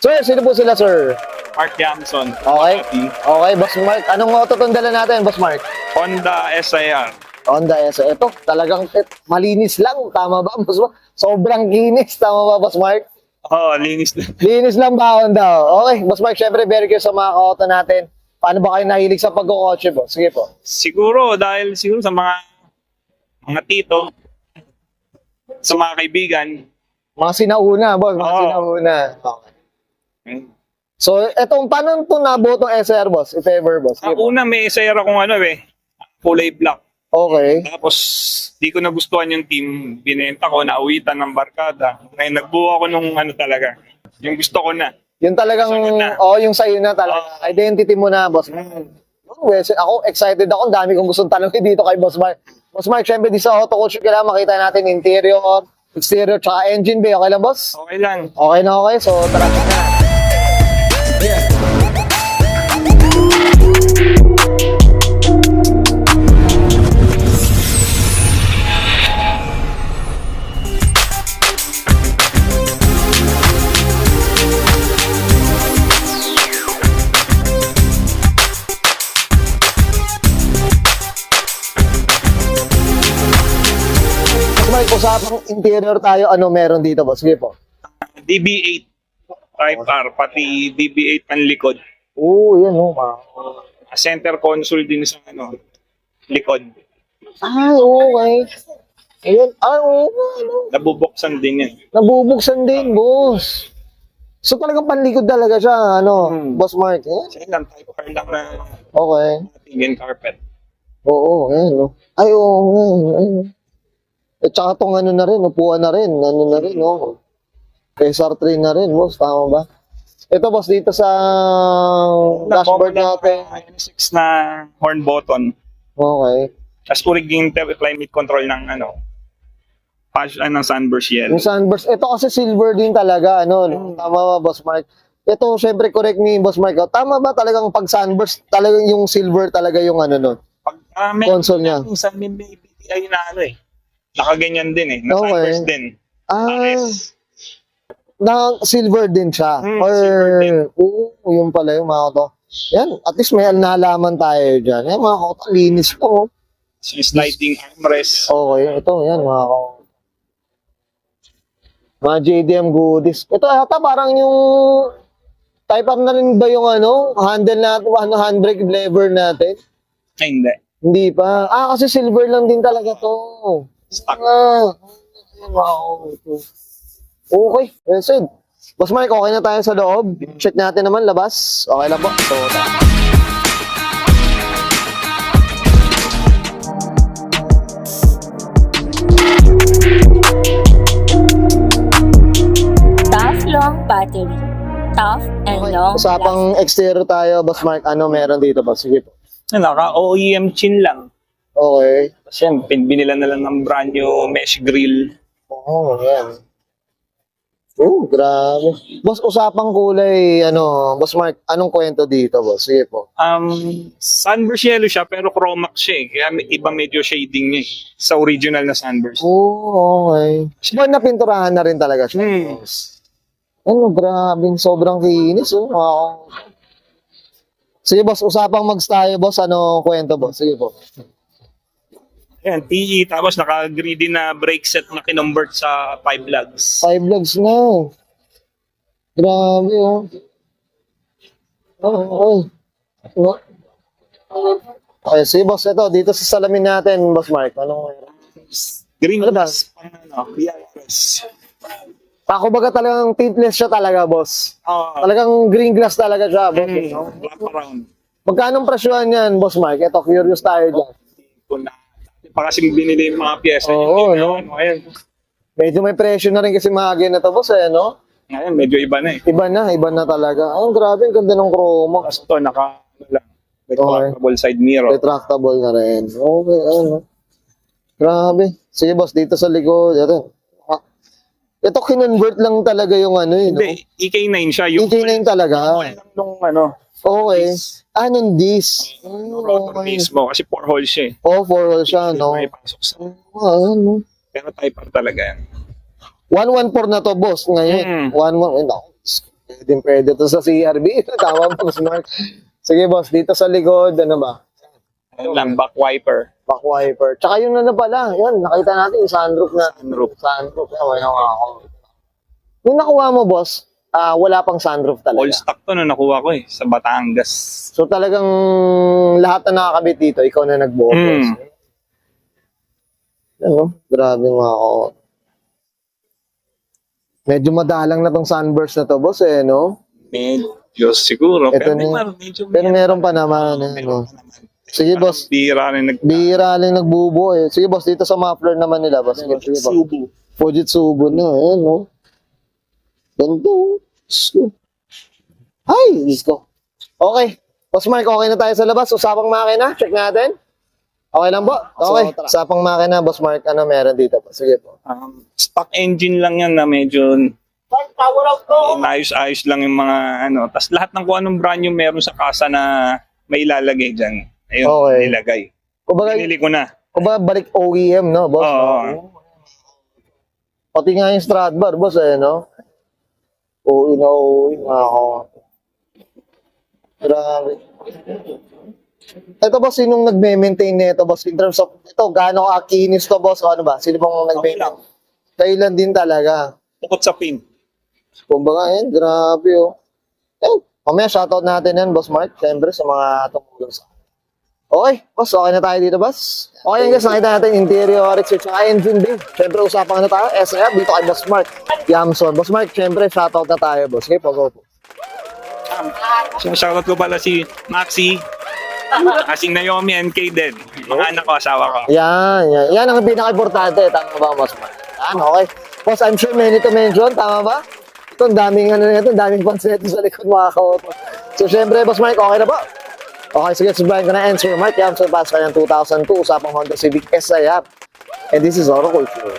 Sir, sino po sila, sir? Mark Jamson. Okay. Okay, Boss Mark. Anong auto itong dala natin, Boss Mark? Honda SIR. Honda S. Ito, talagang malinis lang. Tama ba, Boss Mark? Sobrang kinis. Tama ba, Boss Mark? Oo, linis na. Linis lang ba, Honda? Okay, Boss Mark, syempre, very curious sa mga auto natin. Paano ba kayo nahilig sa pagkukotse, Boss? Sige po. Siguro, dahil siguro sa mga tito, sa mga kaibigan. Mga sinauna, Boss. Mga Oo. sinauna. Okay. So, etong, paano ito nabuo itong SR, Boss? If ever, Boss? Sige Ang po. una, may SIR akong kulay black. Okay. Tapos, di ko nagustuhan yung team. Binenta ko, nauwitan ng barkada. Ngayon, nagbuo ako nung talaga. Yung gusto ko na. Yung talagang, Sagot na. yung sa'yo na talaga. Identity mo na, Boss. Well, ako, excited ako. Ang dami kong gustong tanongin dito kay Boss Mark. Boss Mark, syempre, di sa auto culture ka lang, makita natin interior, exterior, tsaka engine bay. Okay lang, Boss? Okay lang. Okay na, okay. So, tara na. Boss Mark, usapang interior tayo. Ano meron dito, Boss? Sige po. DB8 Type R, pati DB8 ang likod. Oo, yan, oh. Center console din sa likod. Ah, okay. Ayun. Ah, oo. Ano? Nabubuksan din yan. Nabubuksan din, boss. So talagang panlikod talaga siya, Boss Mark. Eh? Kasi lang, Type R lang na Okay. tingin carpet. Oo, ayan, no. Ay, oo, ayun. Eh, tsaka tong na rin, upuan na rin, na rin, no. SR3 na rin, boss. Tama ba? Ito, boss, dito sa dashboard natin. N6 na horn button. Okay. Tapos origin climate control ng ng sunburst yellow. Yung sunburst, ito kasi silver din talaga, no? Tama ba, Boss Mark? Ito, syempre, correct me, Boss Mark. Tama ba talagang pag sunburst, talagang yung silver talaga yung no? Pag may Console niya. Minsan may BTI na nakaganyan din na Okay. sunburst din. Ah, RS. na silver din siya. Or, silver din. oo, yun pala yung mga to. Yan, at least may nalaman tayo dyan. Yan, mga kauto, linis po. Yung sliding armrest. Okay, ito, yan, mga kauto. Mga JDM goodies. Ito ata parang yung type up na rin ba yung handle natin, handbrake lever natin? Ay, hindi. Hindi pa. Ah, kasi silver lang din talaga to. Stock. Ah, wow. Okay, that's it. Boss Mike, okay na tayo sa loob. Check natin naman labas. Okay lang po. So, Tough long battery. Tough and okay. long Usapang exterior tayo, Boss Mark. Ano meron dito, Boss? Sige po. Naka-OEM chin lang. Okay. Tapos yan, binila na lang ng brand new mesh grill. Oh, yan. Oh, grabe. Boss, usapang kulay, Boss Mark, anong kwento dito, Boss? Sige po. Sunburst yellow siya pero chromax siya Kaya iba medyo shading niya sa original na sunburst. Oh, okay. Siguro na pinturahan na rin talaga siya, Boss. Grabe, sobrang kinis, oh. Wow. Sige, Boss, usapang mags tayo, Boss. Ano kwento, Boss? Sige po. Ayan, TE tapos naka-greedy na brake set na kinumbert sa 5 lugs. 5 vlogs na. Grabe, oh. Oh, okay. Okay, sige, Boss. Ito, dito sa salamin natin, Boss Mark. Anong meron? Green Ano ba? glass pang BIS. Kumbaga talagang tintless siya talaga, Boss. Talagang green glass talaga siya, Boss. Black around. Magkano presyohan yan, Boss Mark? Ito, curious tayo dyan. Kung pa kasing binili yung mga pyesa. Oo, no? Ngayon, Medyo may presyo na rin kasi mga na to, Boss, no? ngayon, medyo iba na Iba na talaga. Oh, grabe, ang ganda ng chroma. Tapos ito, retractable side mirror. Retractable na rin. Okay, Grabe. Sige, Boss, dito sa likod. Ito, kinonvert lang talaga yung no? Hindi, EK9 siya. Yung EK9 talaga. nung Okay. Nung disc. rotor mismo. Kasi 4 holes siya 4 holes siya, no? May pasok sa. Ano? Pero Type R talaga yan. 114 na to, Boss, ngayon. 11. Pwede to sa CRB. Tama ba, Boss Mark? Sige, boss, dito sa likod, ano ba? Ayun lang, back wiper. Back wiper. Tsaka yung ano pala, yan, nakita natin yung sunroof na. Sunroof. Yan, ako. Nung nakuha mo, boss, wala pang sunroof talaga. All stock to no nakuha ko sa Batangas. So talagang lahat na nakakabit dito, ikaw na nagbuo, boss. Ano? Grabe mga ako. Medyo madalang na tong sunburst na to, boss, no? Medyo siguro. Ito pero meron pa naman, ano. Sige, boss. Bira rin nagbubuo, eh. Sige, boss, dito sa muffler naman nila, boss. Sige, boss. Fujitsu na, no? Ganda. Ay, Diyos. Okay. Boss Mark, okay na tayo sa labas. Usapang makina. Check natin. Okay lang po? Okay. Usapang makina, Boss Mark. Ano meron dito po? Sige po. Stock engine lang yan na medyo ayos-ayos lang yung mga ano. Tapos lahat ng kung anong brand yung meron sa kasa na may ilalagay dyan. Ayun, Okay. nilagay. Kumbaga, Pinili ko na. balik OEM, no, Boss? Oo. Pati nga yung Stradbar, Boss, no? Ako. Grabe. Ito, Boss, sinong nagme-maintain nito, Boss? In terms of, ito, gaano kakinis to, Boss? O ano ba? Sino bang nagme-maintain? Kailan din talaga. Bukod sa pin. Kumbaga, yan, grabe, oh. Mamaya, shoutout natin yan, Boss Mark. Siyempre, sa mga tumulong sa. Okay, boss, okay na tayo dito, boss. Okay yan, guys, nakita natin interior, exterior, at engine bay. Siyempre, usapang ano tayo, SR, dito kay Boss Mark. Yamson. Boss Mark, siyempre, shoutout na tayo, boss. Okay, go po. Shoutout ko pala si Maxi, kasing Naomi and Kaden. Mga anak ko, asawa ko. Yan. Yan ang pinaka-importante. Tama ba, Boss Mark? Yan, okay. Boss, I'm sure many to mention. Tama ba? Ito, daming pansin sa likod, mga ka-auto. So, siyempre, Boss Mark, okay na ba? Okay, sige, subahin ko na answer. Mark Yamson, pass ka ng 2002, usapang Honda Civic SI app. And this is Auto Culture.